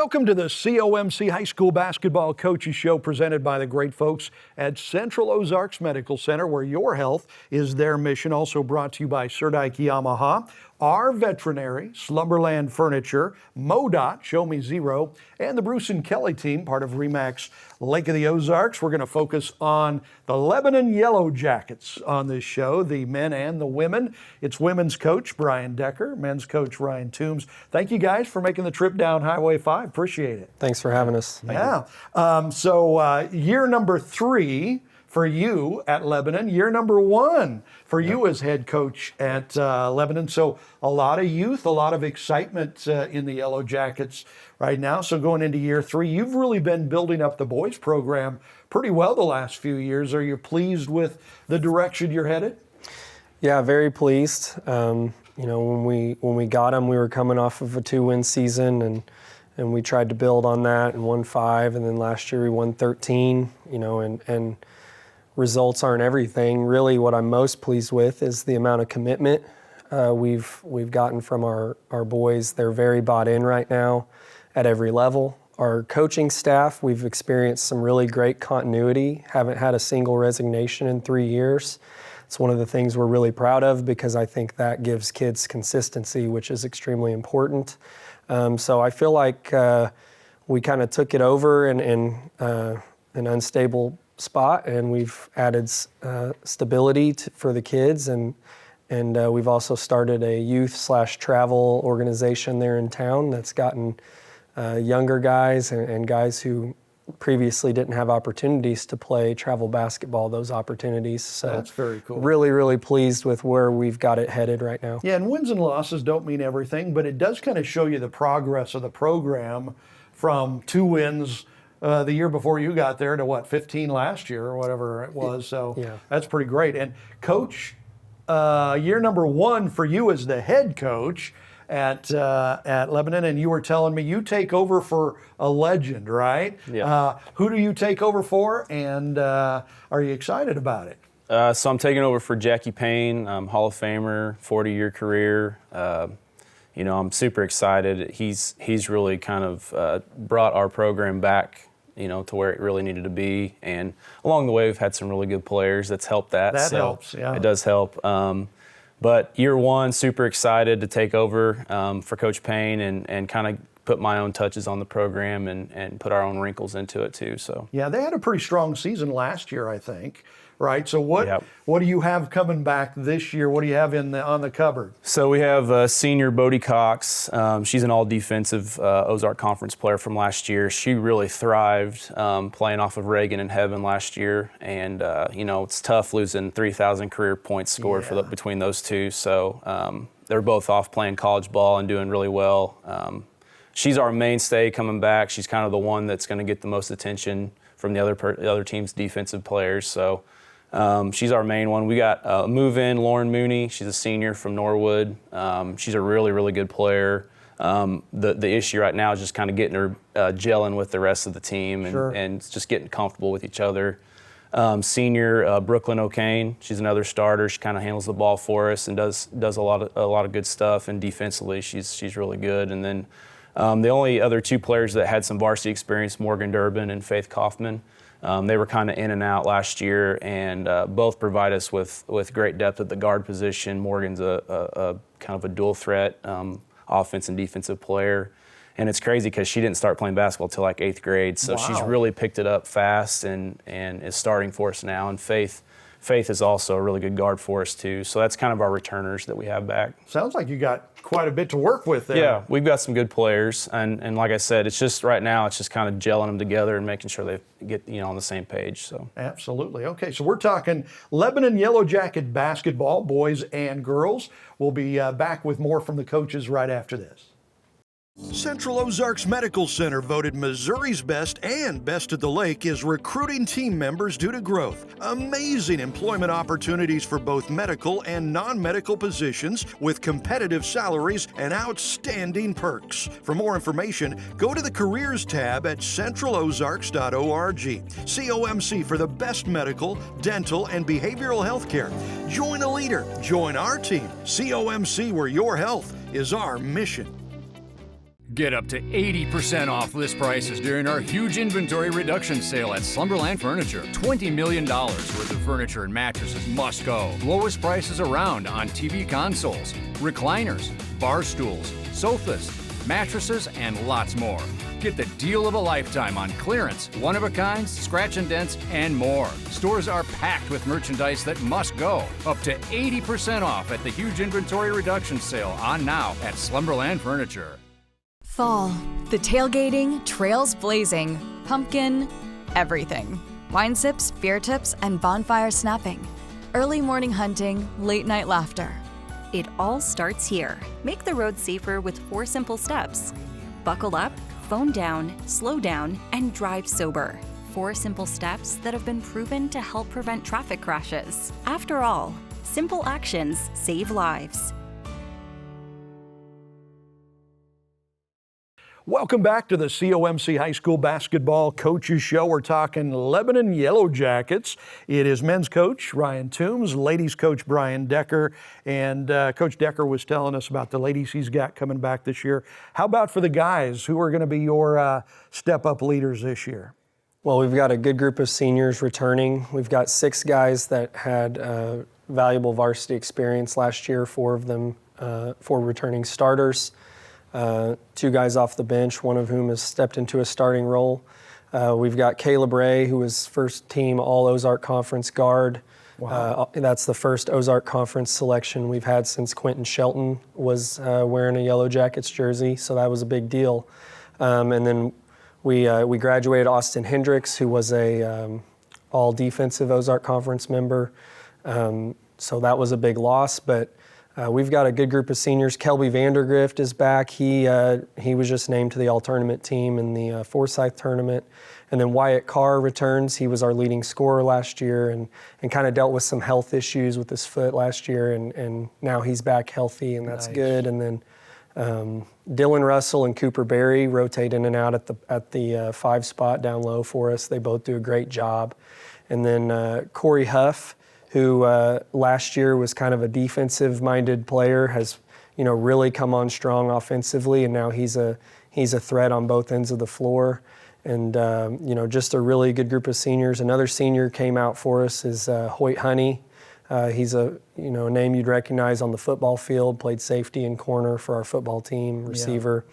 Welcome to the COMC High School Basketball Coaches Show presented by the great folks at Central Ozarks Medical Center, where your health is their mission. Also brought to you by Serdike Yamaha, Our Veterinary, Slumberland Furniture, MoDOT, Show Me Zero, and the Bruce and Kelly team, part of RE/MAX Lake of the Ozarks. We're going to focus on the Lebanon Yellow Jackets on this show, the men and the women. It's women's coach Brian Decker, men's coach Ryan Toombs. Thank you guys for making the trip down Highway 5. Appreciate it. Thanks for having us. So year number 3 for you at Lebanon, year number 1 for you as head coach at Lebanon. So a lot of youth, a lot of excitement in the Yellow Jackets right now. So going into year 3, you've really been building up the boys program pretty well the last few years. Are you pleased with the direction you're headed? Yeah, very pleased. When we got them, we were coming off of a 2-win season, and we tried to build on that and won 5, and then last year we won 13. And results aren't everything. Really, what I'm most pleased with is the amount of commitment we've gotten from our boys. They're very bought in right now at every level. Our coaching staff, we've experienced some really great continuity. Haven't had a single resignation in 3 years. It's one of the things we're really proud of because I think that gives kids consistency, which is extremely important. So I feel like we kind of took it over in an unstable spot, and we've added stability for the kids, and we've also started a youth/travel organization there in town that's gotten younger guys and guys who previously didn't have opportunities to play travel basketball, those opportunities. So that's very cool. Really, really pleased with where we've got it headed right now. Yeah, and wins and losses don't mean everything, but it does kind of show you the progress of the program from 2 wins the year before you got there to 15 last year or whatever it was. So yeah, that's pretty great. And coach, year number 1 for you as the head coach at Lebanon, and you were telling me you take over for a legend, right? Yeah. Who do you take over for, and are you excited about it? So I'm taking over for Jackie Payne, Hall of Famer, 40-year career. I'm super excited. He's really kind of brought our program back, to where it really needed to be. And along the way, we've had some really good players that's helped that. That helps, yeah. It does help. But year 1, super excited to take over for Coach Payne and kind of put my own touches on the program and put our own wrinkles into it too. So yeah, they had a pretty strong season last year, I think. Right. So what do you have coming back this year? What do you have on the cupboard? So we have senior Bodie Cox. She's an all-defensive Ozark Conference player from last year. She really thrived playing off of Reagan and Heaven last year. And, it's tough losing 3,000 career points scored between those two. So they're both off playing college ball and doing really well. She's our mainstay coming back. She's kind of the one that's going to get the most attention from the other team's defensive players. So she's our main one. We got move-in Lauren Mooney. She's a senior from Norwood. She's a really, really good player. The issue right now is just kind of getting her gelling with the rest of the team and just getting comfortable with each other. Senior Brooklyn O'Kane. She's another starter. She kind of handles the ball for us and does a lot of good stuff. And defensively, she's really good. And then the only other 2 players that had some varsity experience, Morgan Durbin and Faith Kaufman. They were kind of in and out last year, and both provide us with great depth at the guard position. Morgan's a kind of a dual threat offense and defensive player. And it's crazy because she didn't start playing basketball till like 8th grade, so she's really picked it up fast and is starting for us now. And Faith is also a really good guard for us too. So that's kind of our returners that we have back. Sounds like you got quite a bit to work with there. Yeah, we've got some good players, and like I said, it's just right now it's just kind of gelling them together and making sure they get on the same page. So absolutely. Okay, so we're talking Lebanon Yellow Jacket basketball, boys and girls. We'll be back with more from the coaches right after this. Central Ozarks Medical Center, voted Missouri's best and best at the lake, is recruiting team members due to growth. Amazing employment opportunities for both medical and non-medical positions with competitive salaries and outstanding perks. For more information, go to the Careers tab at centralozarks.org. COMC for the best medical, dental, and behavioral health care. Join a leader. Join our team. COMC, where your health is our mission. Get up to 80% off list prices during our huge inventory reduction sale at Slumberland Furniture. $20 million worth of furniture and mattresses must go. Lowest prices around on TV consoles, recliners, bar stools, sofas, mattresses, and lots more. Get the deal of a lifetime on clearance, one-of-a-kinds, scratch and dents, and more. Stores are packed with merchandise that must go. Up to 80% off at the huge inventory reduction sale on now at Slumberland Furniture. Fall. The tailgating, trails blazing, pumpkin, everything. Wine sips, beer tips, and bonfire snapping. Early morning hunting, late night laughter. It all starts here. Make the road safer with 4 simple steps. Buckle up, phone down, slow down, and drive sober. 4 simple steps that have been proven to help prevent traffic crashes. After all, simple actions save lives. Welcome back to the COMC High School Basketball Coaches Show. We're talking Lebanon Yellow Jackets. It is men's coach Ryan Toombs, ladies coach Brian Decker, and Coach Decker was telling us about the ladies he's got coming back this year. How about for the guys? Who are going to be your step-up leaders this year? Well, we've got a good group of seniors returning. We've got 6 guys that had valuable varsity experience last year, 4 of them 4 returning starters. 2 guys off the bench, one of whom has stepped into a starting role. We've got Caleb Ray, who was first team All Ozark Conference guard. Wow. That's the first Ozark Conference selection we've had since Quentin Shelton was wearing a Yellow Jackets jersey, so that was a big deal. And then we graduated Austin Hendricks, who was a All Defensive Ozark Conference member. So that was a big loss, but we've got a good group of seniors. Kelby Vandergrift is back. He was just named to the all-tournament team in the Forsyth tournament. And then Wyatt Carr returns. He was our leading scorer last year and kind of dealt with some health issues with his foot last year, and now he's back healthy, and that's good. And then Dylan Russell and Cooper Berry rotate in and out at the 5 spot down low for us. They both do a great job. And then Corey Huff, who last year was kind of a defensive-minded player, has really come on strong offensively, and now he's a threat on both ends of the floor. And just a really good group of seniors. Another senior came out for us is Hoyt Honey. He's a name you'd recognize on the football field. Played safety and corner for our football team, receiver.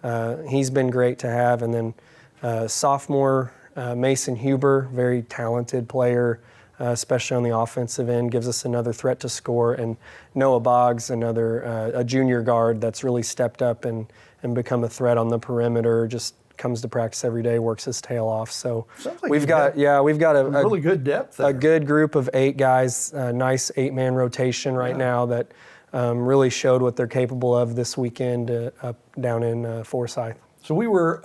Yeah. He's been great to have. And then sophomore Mason Huber, very talented player. Especially on the offensive end, gives us another threat to score. And Noah Boggs, another a junior guard that's really stepped up and become a threat on the perimeter, just comes to practice every day, works his tail off. So like we've got a really good depth there. A good group of 8 guys, a nice 8-man rotation right now that really showed what they're capable of this weekend down in Forsyth. So we were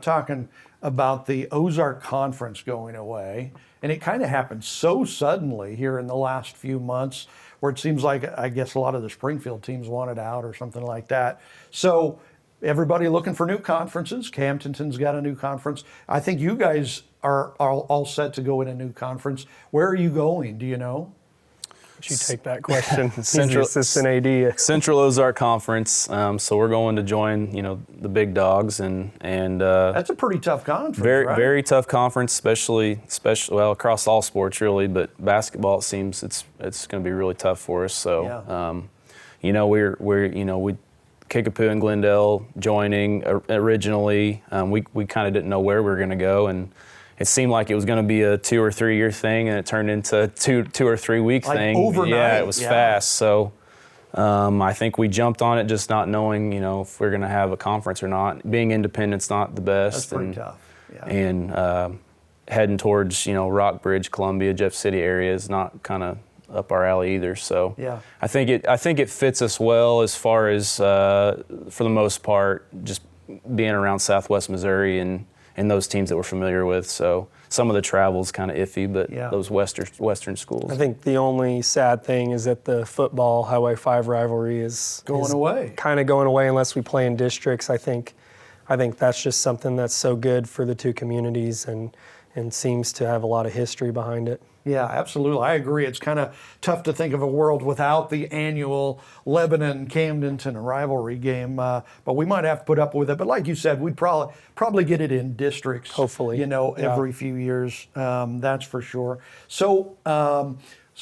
talking about the Ozark Conference going away, and it kind of happened so suddenly here in the last few months where it seems like, I guess, a lot of the Springfield teams wanted out or something like that. So everybody looking for new conferences. Camdenton's got a new conference. I think you guys are all set to go in a new conference. Where are you going? Do you know? You take that question. Central Assistant AD. Central Ozark Conference. So we're going to join, the big dogs, and that's a pretty tough conference. Very, very tough conference, especially across all sports really, but basketball, it seems it's going to be really tough for us. So, we're Kickapoo and Glendale joining originally. We kind of didn't know where we were going to go, and it seemed like it was going to be a 2 or 3 year thing, and it turned into a 2 or 3 week thing. Overnight. Yeah, it was fast. So I think we jumped on it just not knowing, if we're going to have a conference or not. Being independent's not the best. That's pretty tough. Yeah. And heading towards, Rockbridge, Columbia, Jeff City area is not kind of up our alley either. So yeah. I think it fits us well as far as for the most part just being around Southwest Missouri and those teams that we're familiar with. So some of the travel's kind of iffy, but those western schools. I think the only sad thing is that the football Highway 5 rivalry is going away. Kind of going away unless we play in districts. I think that's just something that's so good for the 2 communities, and and seems to have a lot of history behind it. Yeah, absolutely. I agree. It's kind of tough to think of a world without the annual Lebanon-Camdenton rivalry game, but we might have to put up with it. But like you said, we'd probably get it in districts. Hopefully, every few years. That's for sure. So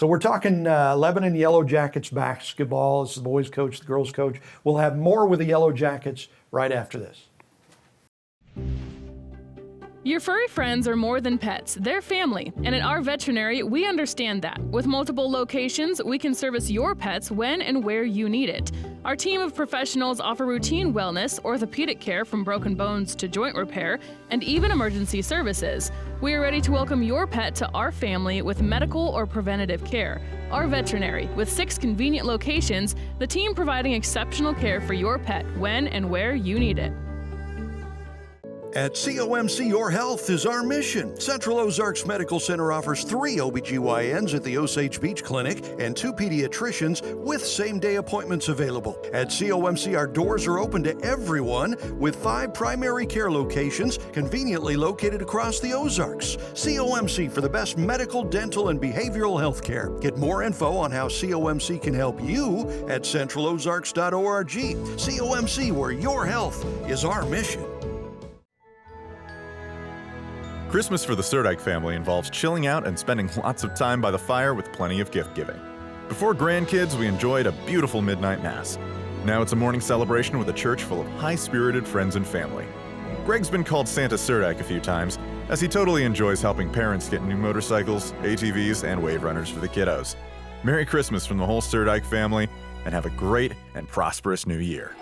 we're talking Lebanon Yellow Jackets basketball. This is the boys' coach, the girls' coach. We'll have more with the Yellow Jackets right after this. Your furry friends are more than pets, they're family, and at our veterinary, we understand that. With multiple locations, we can service your pets when and where you need it. Our team of professionals offer routine wellness, orthopedic care from broken bones to joint repair, and even emergency services. We are ready to welcome your pet to our family with medical or preventative care. Our veterinary, with 6 convenient locations, the team providing exceptional care for your pet when and where you need it. At COMC, your health is our mission. Central Ozarks Medical Center offers 3 OBGYNs at the Osage Beach Clinic and 2 pediatricians with same-day appointments available. At COMC, our doors are open to everyone with 5 primary care locations conveniently located across the Ozarks. COMC for the best medical, dental, and behavioral health care. Get more info on how COMC can help you at centralozarks.org. COMC, where your health is our mission. Christmas for the Surdyke family involves chilling out and spending lots of time by the fire with plenty of gift giving. Before grandkids, we enjoyed a beautiful midnight mass. Now it's a morning celebration with a church full of high-spirited friends and family. Greg's been called Santa Surdyke a few times, as he totally enjoys helping parents get new motorcycles, ATVs, and wave runners for the kiddos. Merry Christmas from the whole Surdyke family, and have a great and prosperous new year.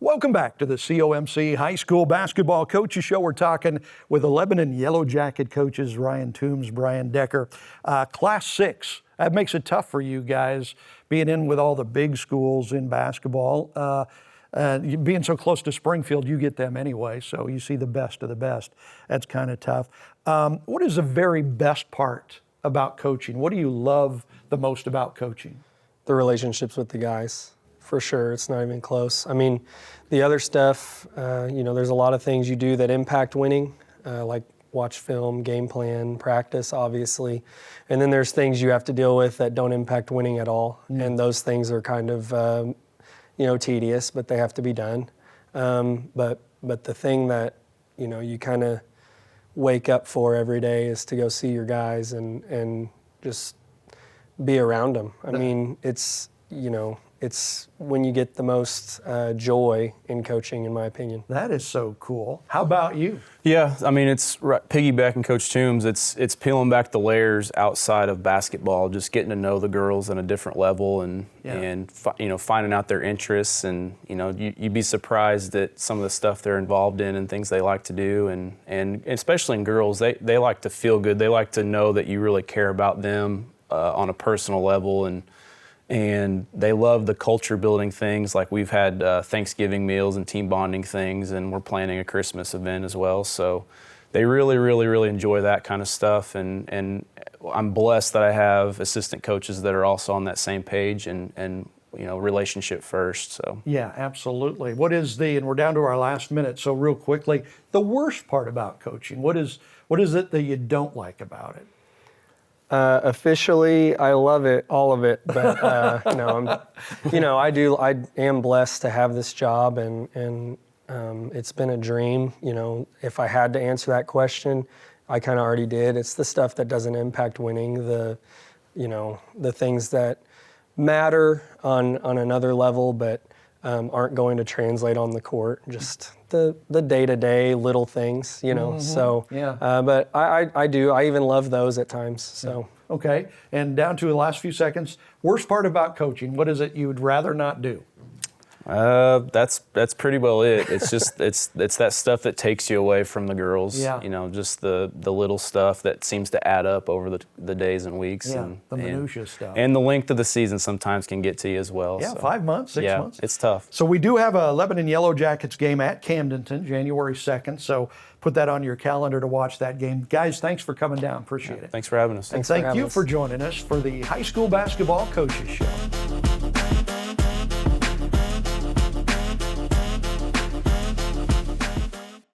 Welcome back to the COMC High School Basketball Coaches Show. We're talking with the Lebanon Yellow Jacket coaches, Ryan Toombs, Brian Decker. Class 6, that makes it tough for you guys, being in with all the big schools in basketball. Being so close to Springfield, you get them anyway, so you see the best of the best. That's kind of tough. What is the very best part about coaching? What do you love the most about coaching? The relationships with the guys. For sure, it's not even close. I mean, the other stuff, there's a lot of things you do that impact winning, like watch film, game plan, practice, obviously. And then there's things you have to deal with that don't impact winning at all. And those things are kind of, tedious, but they have to be done. But the thing that, you kind of wake up for every day is to go see your guys and just be around them. I mean, it's when you get the most joy in coaching, in my opinion. That is so cool. How about you? Yeah, I mean, it's piggybacking Coach Toombs. It's peeling back the layers outside of basketball, just getting to know the girls on a different level, and finding out their interests, and you'd be surprised at some of the stuff they're involved in and things they like to do, and especially in girls, they like to feel good. They like to know that you really care about them on a personal level, and they love the culture building things. Like we've had Thanksgiving meals and team bonding things, and we're planning a Christmas event as well. So they really, really, really enjoy that kind of stuff. And I'm blessed that I have assistant coaches that are also on that same page and relationship first. So yeah, absolutely. What is and we're down to our last minute, so real quickly, the worst part about coaching? What is it that you don't like about it? Officially, I love it, all of it, but I am blessed to have this job, and it's been a dream. If I had to answer that question, I kind of already did. It's the stuff that doesn't impact winning, the things that matter on another level, but aren't going to translate on the court. Just the day-to-day little things, So, yeah. But I do. I even love those at times. So. Okay, and down to the last few seconds. Worst part about coaching? What is it you would rather not do? That's pretty well it. It's just it's that stuff that takes you away from the girls. Yeah. Just the little stuff that seems to add up over the days and weeks. Yeah, and the minutia stuff. And the length of the season sometimes can get to you as well. Yeah, so. 5 months, 6 months. Yeah, it's tough. So we do have a Lebanon Yellow Jackets game at Camdenton, January 2nd. So put that on your calendar to watch that game. Guys, thanks for coming down. Appreciate it. Thanks for having us. And thank you for joining us for the High School Basketball Coaches Show.